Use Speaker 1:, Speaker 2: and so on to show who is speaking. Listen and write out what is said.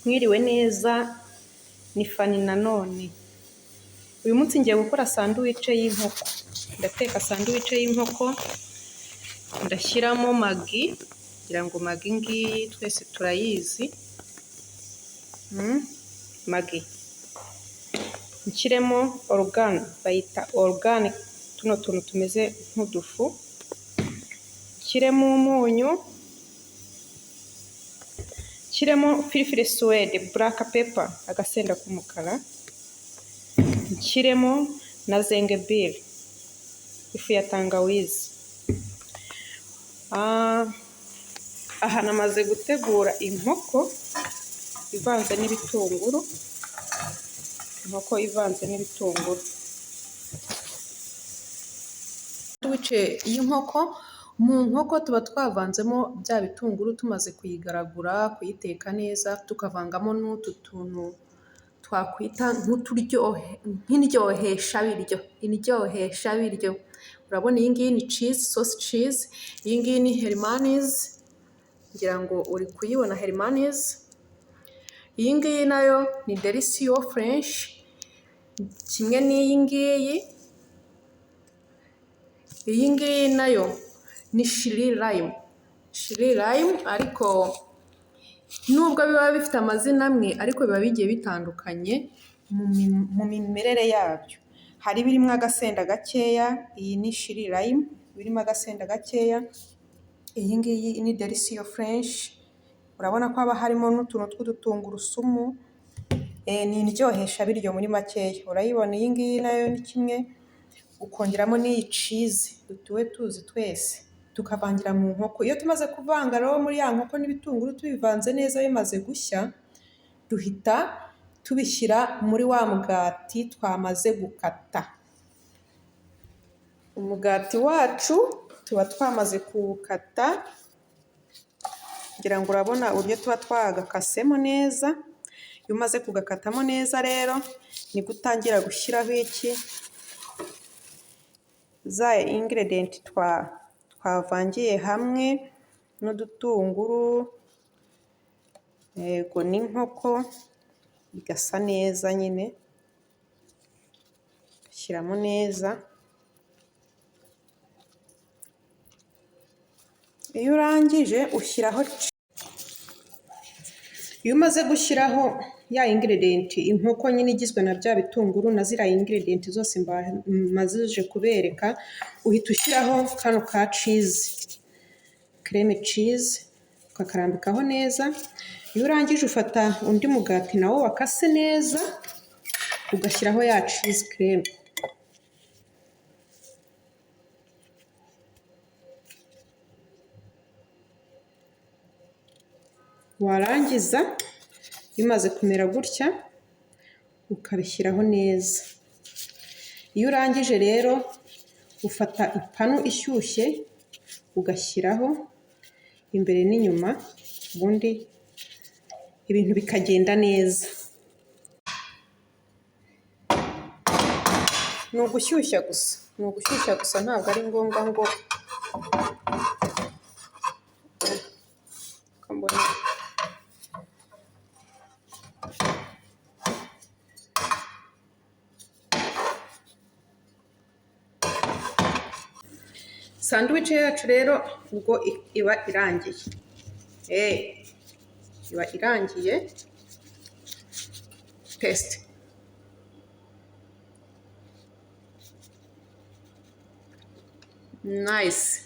Speaker 1: Mwiriwe neza, ni Fani nanone. Uyu munsi ngiye gukora sandwich y'inkoko. Ndateka sandwich y'inkoko, ndashyiramo magi, kugira ngo magi ngiyi twese turayizi. Magi. Nshyiremo organ, bayita organ, tuno tuntu tumeze nk'udufu. Nshyiremo umunyu. Nshyiremo filifile suwede, black pepper, agasenda k'umukara. Nshyiremo na zengebiri, ifu ya tangawizi. Aha namaze gutegura inkoko ivanze n'ibitunguru. Inkoko ivanze n'ibitunguru. Sandwich y'inkoko, mu nkoko tuba twavanzemo bya bitunguru tumaze kuyigaragura, kuyiteka neza, tukavangamo n'utu tuntu twakwita nk'indyoheshabiryo. Indyoheshabiryo. Urabona iyi ngiyi ni cheese, sauce cheese. Iyi ngiyi ni Hellmann's. Ngira ngo uri kuyibona Hellmann's. Iyi ngiyi nayo ni Delicious French. Kimwe n'iyi ngiyi. Iyi ngiyi nayo ni Chili Lime. Chili Lime, ariko nubwo biba bifite amazina amwe, ariko biba bigiye bitandukanye mu mimerere yabyo. Hari birimo agasenda gakeya, iyi ni Chili Lime, birimo agasenda gakeya. Iyi ngiyi ni Delicious French. Urabona ko haba harimo n'utuntu tw'udutungurusumu. Ni indyoheshabiryo muri makeya. Urayibona iyi ngiyi nayo ni kimwe, ukongeramo n'iyi cheese dutuwe tuzi twese, tukavangira mu nkoko. Iyo tumaze kuvanga rero muri ya nkoko n'ibitunguru tubivanze neza bimaze gushya, duhita tubishyira muri wa mugati twamaze gukata. Umugati wacu tuba twamaze kuwukata, ngira ngo urabona uburyo tuba twagakasemo neza. Iyo umaze kugakatamo neza rero, ni gutangira gushyiraho iki, za ingredient twavangiye hamwe n'udutunguru, yego n'inkoko, bigasa neza nyine. Shyiramo neza. Iyo urangije ushyiraho, iyo umaze gushyiraho ya ingredient, inkoko nyine igizwe na bya bitunguru na ziriya ingredient zose mazije kubereka, uhita ushyiraho kano ka cheese, creme cheese, ukakarambikaho neza. Iyo urangije ufata undi mugati nawo wakase neza, ugashyiraho ya cheese creme. Warangiza bimaze kumera gutya, ukabishyiraho neza. Iyo urangije rero ufata ipanu ishyushye ugashyiraho imbere n'inyuma, ubundi ibintu bikagenda neza. Ni ugushyushya gusa, ni ugushyushya gusa, ntabwo ari ngombwa ngo kambona. Sandwich yacu rero ubwo iba irangiye. Iba irangiye. Test. Nice.